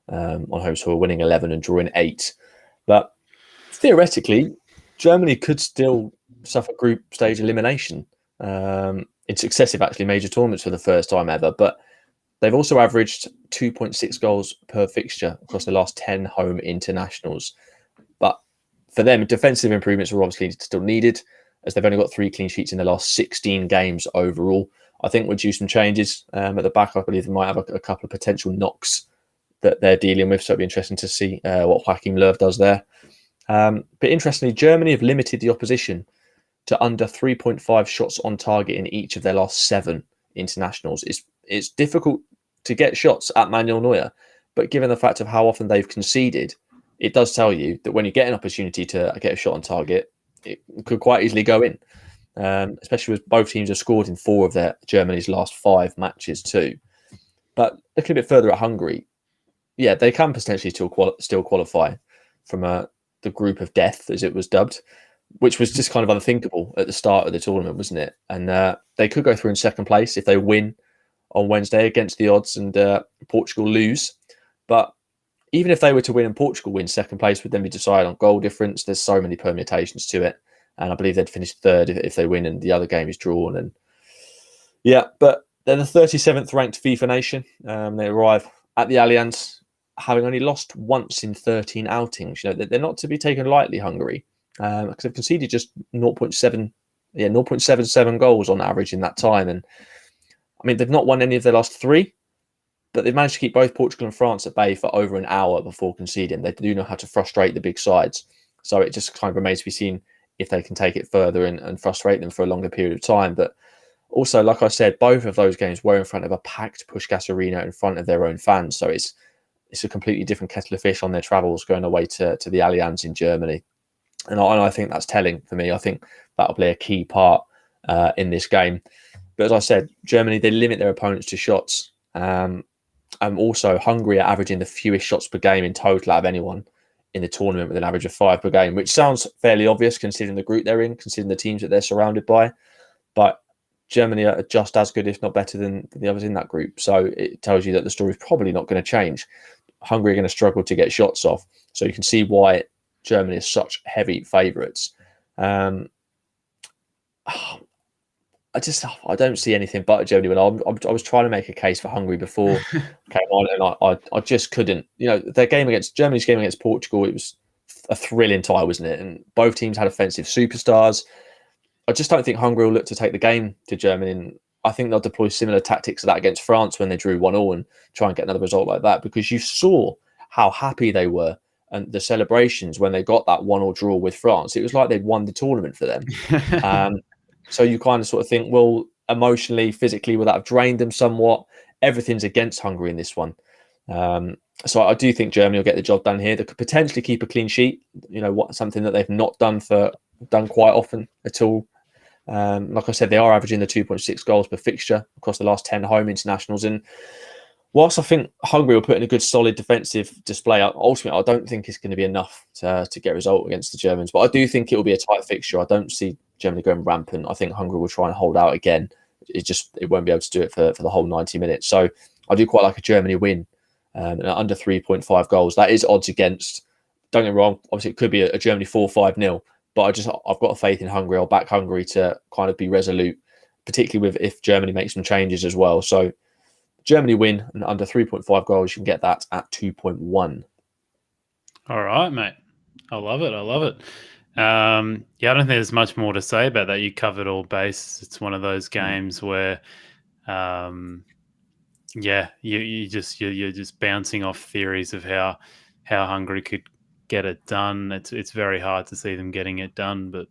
on home soil, winning 11 and drawing 8. But theoretically, Germany could still suffer group stage elimination in successive, actually, major tournaments for the first time ever. But they've also averaged 2.6 goals per fixture across the last 10 home internationals. But for them, defensive improvements are obviously still needed, as they've only got 3 clean sheets in the last 16 games overall. I think we'll do some changes at the back. I believe they might have a couple of potential knocks that they're dealing with, so it'll be interesting to see what Joachim Löw does there. But interestingly, Germany have limited the opposition to under 3.5 shots on target in each of their last 7 internationals. It's difficult to get shots at Manuel Neuer, but given the fact of how often they've conceded, it does tell you that when you get an opportunity to get a shot on target, it could quite easily go in, especially with both teams have scored in 4 of their Germany's last 5 matches too. But looking a bit further at Hungary, yeah, they can potentially still qualify from the group of death, as it was dubbed, which was just kind of unthinkable at the start of the tournament, wasn't it? And they could go through in second place if they win on Wednesday against the odds and Portugal lose. But even if they were to win and Portugal win, second place would then be decided on goal difference. There's so many permutations to it. And I believe they'd finish third if they win and the other game is drawn. And yeah, but they're the 37th ranked FIFA nation. They arrive at the Allianz having only lost once in 13 outings. You know, they're not to be taken lightly, Hungary, because they've conceded just 0.77 goals on average in that time. And I mean, they've not won any of their last 3, but they've managed to keep both Portugal and France at bay for over an hour before conceding. They do know how to frustrate the big sides. So it just kind of remains to be seen if they can take it further and frustrate them for a longer period of time. But also, like I said, both of those games were in front of a packed Puskás Arena in front of their own fans. So it's a completely different kettle of fish on their travels going away to the Allianz in Germany. And I think that's telling for me. I think that'll play a key part in this game. But as I said, Germany, they limit their opponents to shots. And also, Hungary are averaging the fewest shots per game in total out of anyone in the tournament, with an average of 5 per game, which sounds fairly obvious considering the group they're in, considering the teams that they're surrounded by. But Germany are just as good, if not better, than the others in that group. So it tells you that the story is probably not going to change. Hungary are going to struggle to get shots off. So you can see why Germany is such heavy favourites. I don't see anything but Germany. I was trying to make a case for Hungary before came on, and I just couldn't. You know, Germany's game against Portugal, it was a thrilling tie, wasn't it? And both teams had offensive superstars. I just don't think Hungary will look to take the game to Germany. And I think they'll deploy similar tactics to that against France when they drew 1-1 and try and get another result like that, because you saw how happy they were and the celebrations when they got that 1-1 draw with France. It was like they'd won the tournament for them. So you kind of sort of think, well, emotionally, physically, will that have drained them somewhat? Everything's against Hungary in this one. So I do think Germany will get the job done here. They could potentially keep a clean sheet, you know, something that they've not done quite often at all. Like I said, they are averaging the 2.6 goals per fixture across the last 10 home internationals. And whilst I think Hungary will put in a good, solid defensive display, ultimately, I don't think it's going to be enough to get a result against the Germans. But I do think it will be a tight fixture. I don't see Germany going rampant. I think Hungary will try and hold out again. It won't be able to do it for the whole 90 minutes. So I do quite like a Germany win under 3.5 goals. That is odds against. Don't get me wrong. Obviously, it could be a Germany 4-5-0. But I've got a faith in Hungary. I'll back Hungary to kind of be resolute, particularly if Germany makes some changes as well. So Germany win and under 3.5 goals, you can get that at 2.1. All right, mate. I love it. Yeah, I don't think there's much more to say about that. You covered all bases. It's one of those games where, you're just bouncing off theories of how Hungary could get it done. It's very hard to see them getting it done, but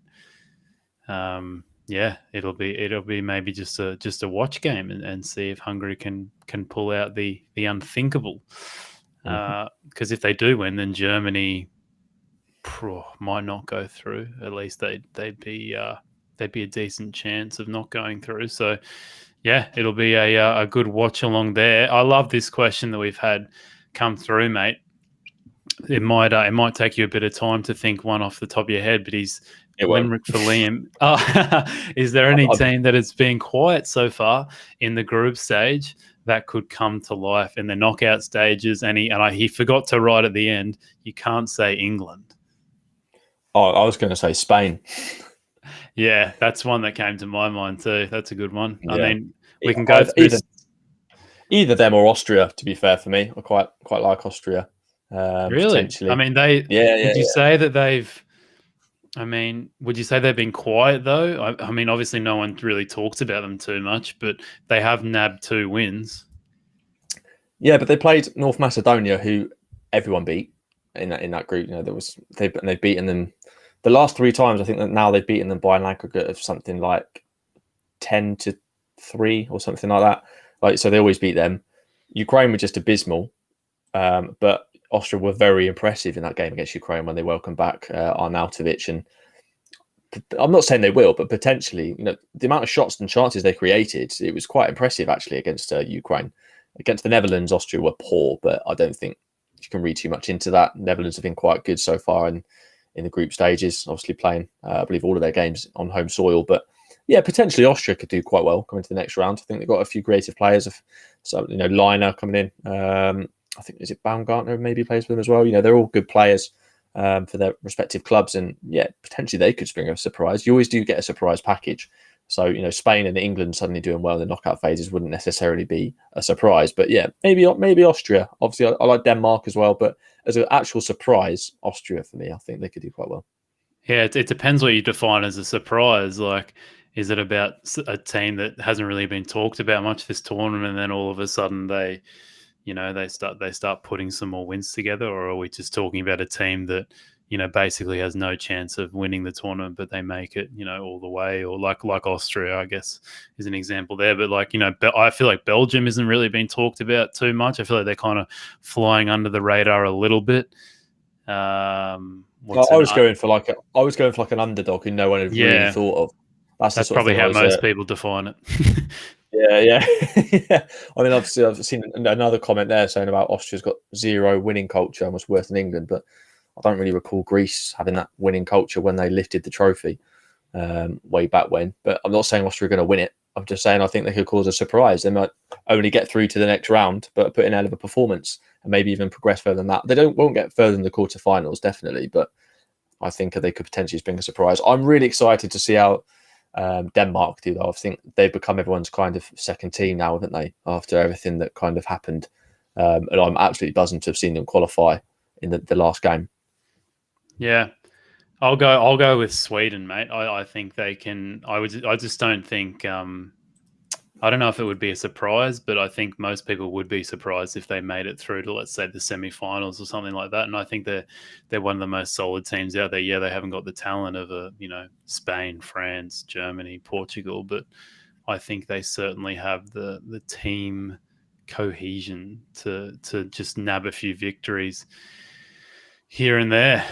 it'll be maybe just a watch game and see if Hungary can pull out the unthinkable. Because if they do win, then Germany might not go through. At least they'd be a decent chance of not going through. So Yeah, it'll be a good watch along there. I love this question that we've had come through, mate. It might take you a bit of time to think one off the top of your head, but he's Limerick for Liam. Is there any team that has been quiet so far in the group stage that could come to life in the knockout stages? And he forgot to write at the end, you can't say England. Oh, I was going to say Spain. Yeah, that's one that came to my mind too. That's a good one. Yeah. I mean, we can go through either them or Austria. To be fair, for me, I quite like Austria. Really? I mean, would you say that they've? I mean, would you say they've been quiet though? I mean, obviously, no one really talks about them too much, but they have nabbed 2 wins. Yeah, but they played North Macedonia, who everyone beat in that group. You know, they've beaten them the last 3 times. I think that now they've beaten them by an aggregate of something like 10-3 or something like that. Like, so they always beat them. Ukraine were just abysmal, but Austria were very impressive in that game against Ukraine when they welcomed back Arnautovic. And I'm not saying they will, but potentially, you know, the amount of shots and chances they created, it was quite impressive actually against Ukraine. Against the Netherlands, Austria were poor, but I don't think you can read too much into that. Netherlands have been quite good so far in the group stages, obviously playing, I believe, all of their games on home soil. But yeah, potentially Austria could do quite well coming to the next round. I think they've got a few creative players. So, you know, Liner coming in. I think, is it Baumgartner maybe plays for them as well? You know, they're all good players for their respective clubs. And yeah, potentially they could spring a surprise. You always do get a surprise package. So, you know, Spain and England suddenly doing well in the knockout phases wouldn't necessarily be a surprise. But yeah, maybe Austria. Obviously, I like Denmark as well. But as an actual surprise, Austria for me, I think they could do quite well. Yeah, it depends what you define as a surprise. Like, is it about a team that hasn't really been talked about much this tournament, and then all of a sudden they start putting some more wins together, or are we just talking about a team that, you know, basically has no chance of winning the tournament, but they make it, you know, all the way, or like Austria, I guess, is an example there. But like, you know, I feel like Belgium isn't really being talked about too much. I feel like they're kind of flying under the radar a little bit. I was going for like an underdog who no one had really thought of. That's probably how most people define it. Yeah. I mean, obviously, I've seen another comment there saying about Austria's got 0 winning culture and was worse than England, but I don't really recall Greece having that winning culture when they lifted the trophy way back when. But I'm not saying Austria are going to win it. I'm just saying I think they could cause a surprise. They might only get through to the next round, but put in a hell of a performance and maybe even progress further than that. They won't get further than the quarterfinals, definitely, but I think they could potentially bring a surprise. I'm really excited to see how Denmark do, though. I think they've become everyone's kind of second team now, haven't they? After everything that kind of happened, and I'm absolutely buzzing to have seen them qualify in the last game. Yeah, I'll go with Sweden, mate. I think they can. I just don't think. I don't know if it would be a surprise, but I think most people would be surprised if they made it through to, let's say, the semi-finals or something like that. And I think they're one of the most solid teams out there. Yeah, they haven't got the talent of Spain, France, Germany, Portugal, but I think they certainly have the team cohesion to just nab a few victories here and there.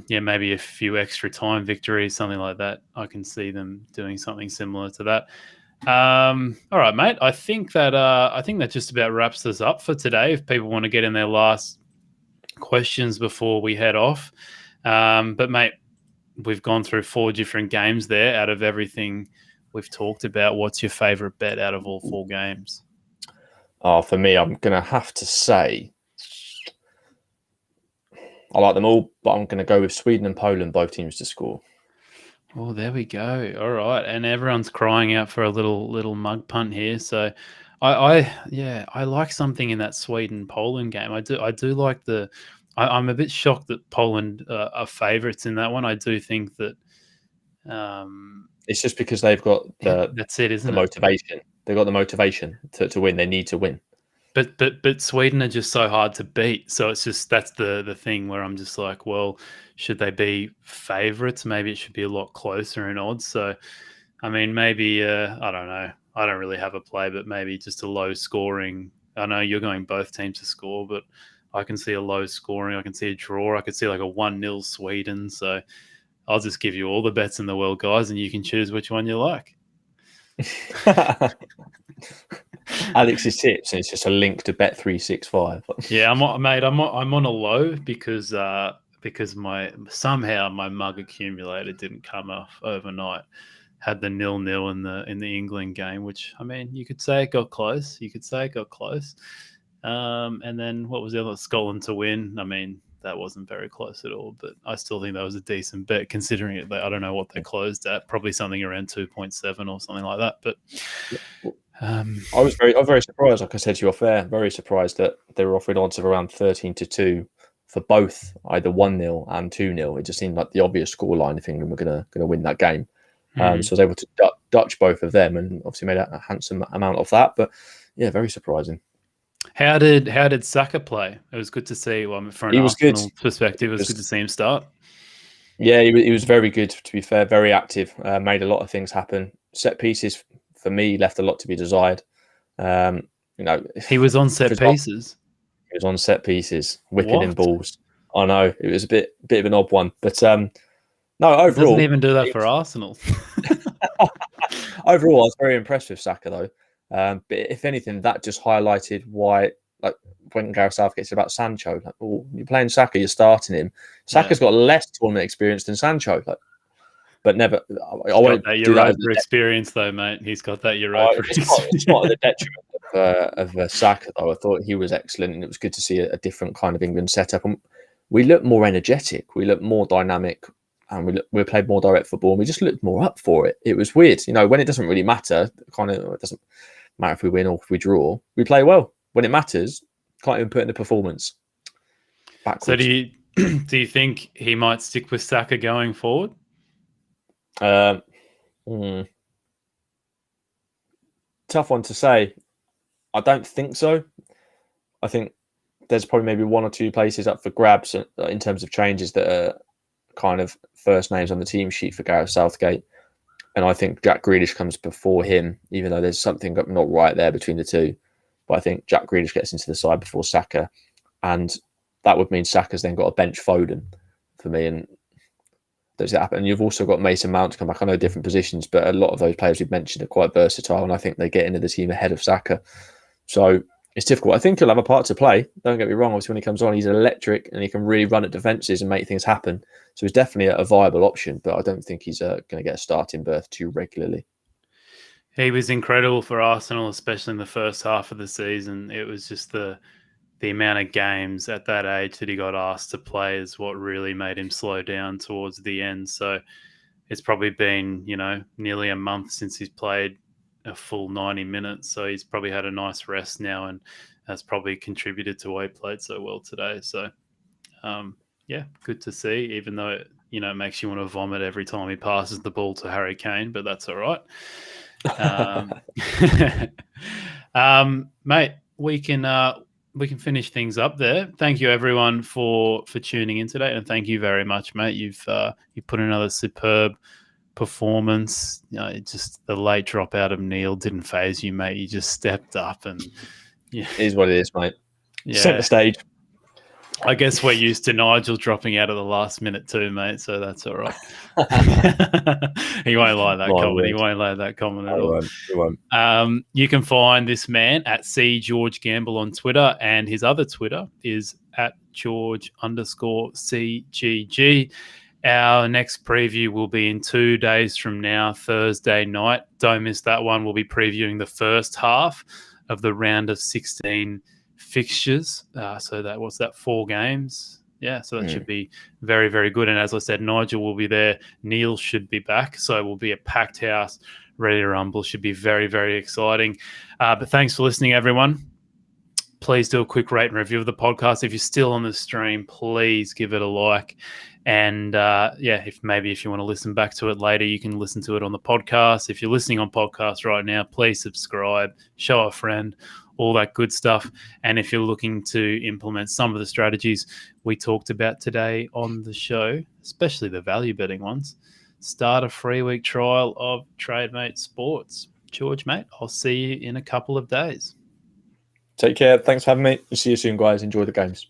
Maybe a few extra time victories, something like that. I can see them doing something similar to that. All right, mate. I think that just about wraps us up for today. If people want to get in their last questions before we head off, but mate, we've gone through 4 different games there. Out of everything we've talked about, what's your favourite bet out of all 4 games? Oh, for me, I'm gonna have to say I like them all, but I'm gonna go with Sweden and Poland, both teams to score. Oh, there we go. All right, and everyone's crying out for a little mug punt here. So, I like something in that Sweden-Poland game. I do like I'm a bit shocked that Poland are favourites in that one. I do think that it's just because they've got that's it, isn't the motivation. They've got the motivation to win. They need to win. But Sweden are just so hard to beat. So it's just that's the thing where I'm just like, well, should they be favourites? Maybe it should be a lot closer in odds. So, I mean, maybe I don't know. I don't really have a play, but maybe just a low scoring. I know you're going both teams to score, but I can see a low scoring. I can see a draw. I could see like a 1-0 Sweden. So I'll just give you all the bets in the world, guys, and you can choose which one you like. Alex's tips, and it's just a link to Bet365. Yeah, I'm on a low because somehow my mug accumulator didn't come off overnight. Had the 0-0 in the England game, which, I mean, you could say it got close. And then what was the other? Scotland to win. I mean, that wasn't very close at all, but I still think that was a decent bet considering it. I don't know what they closed at, probably something around 2.7 or something like that. But I was very surprised. Like I said to you off air, very surprised that they were offering odds of around 13-2 for both either 1-0 and 2-0. It just seemed like the obvious scoreline if England were going to win that game. So I was able to Dutch both of them, and obviously made a handsome amount of that. But yeah, very surprising. How did Saka play? It was good to see. Well, from an Arsenal perspective, it was good to see him start. Yeah, he was very good. To be fair, very active. Made a lot of things happen. Set pieces for me left a lot to be desired. He was on set pieces. He was on set pieces, whipping in balls. I know it was a bit of an odd one, but no. Overall, he doesn't even do that for Arsenal. Overall, I was very impressed with Saka, though. But if anything, that just highlighted why, like when Gareth Southgate said about Sancho, like, oh, you're playing Saka, you're starting him. Saka's got less tournament experience than Sancho, but never. I want to do that experience, though, mate. He's got that Europa experience. It's not at the detriment of Saka, though. I thought he was excellent, and it was good to see a different kind of England setup. And we looked more energetic, we looked more dynamic. And we played more direct football, and we just looked more up for it. It was weird, when it doesn't really matter. It doesn't matter if we win or if we draw. We play well when it matters. Can't even put in the performance. Backwards. So do you think he might stick with Saka going forward? Tough one to say. I don't think so. I think there's probably maybe one or two places up for grabs in terms of changes that are kind of first names on the team sheet for Gareth Southgate, and I think Jack Grealish comes before him, even though there's something not right there between the two. But I think Jack Grealish gets into the side before Saka, and that would mean Saka's then got a bench Foden for me, and does that happen? And you've also got Mason Mount to come back. I know different positions, but a lot of those players we've mentioned are quite versatile, and I think they get into the team ahead of Saka. So it's difficult. I think he'll have a part to play. Don't get me wrong. Obviously, when he comes on, he's electric and he can really run at defences and make things happen. So he's definitely a viable option, but I don't think he's going to get a starting berth too regularly. He was incredible for Arsenal, especially in the first half of the season. It was just the amount of games at that age that he got asked to play is what really made him slow down towards the end. So it's probably been, nearly a month since he's played a full 90 minutes. So he's probably had a nice rest now, and that's probably contributed to why he played so well today. So, yeah, good to see, even though it makes you want to vomit every time he passes the ball to Harry Kane, but that's all right. Mate, we can finish things up there. Thank you everyone for tuning in today, and thank you very much, mate. You've put another superb performance. Just the late drop out of Neel didn't faze you, mate. You just stepped up, and it is what it is, mate. Yeah. Set the stage. I guess we're used to Nigel dropping out of the last minute too, mate, so that's all right. He won't like that comment. He won't like that comment at all. He won't. You can find this man at CGeorgeGamble on Twitter, and his other Twitter is at George_CGG. Our next preview will be in 2 days from now, Thursday night. Don't miss that one. We'll be previewing the first half of the round of 16 fixtures. So that was 4 games. Yeah, so that should be very, very good. And as I said, Nigel will be there. Neel should be back. So it will be a packed house, ready to rumble. Should be very, very exciting. But thanks for listening, everyone. Please do a quick rate and review of the podcast. If you're still on the stream, please give it a like. And if you want to listen back to it later, you can listen to it on the podcast. If you're listening on podcast right now, please subscribe, show a friend, all that good stuff. And if you're looking to implement some of the strategies we talked about today on the show, especially the value betting ones, start a free week trial of Trademate Sports. George, mate, I'll see you in a couple of days. Take care. Thanks for having me. See you soon, guys. Enjoy the games.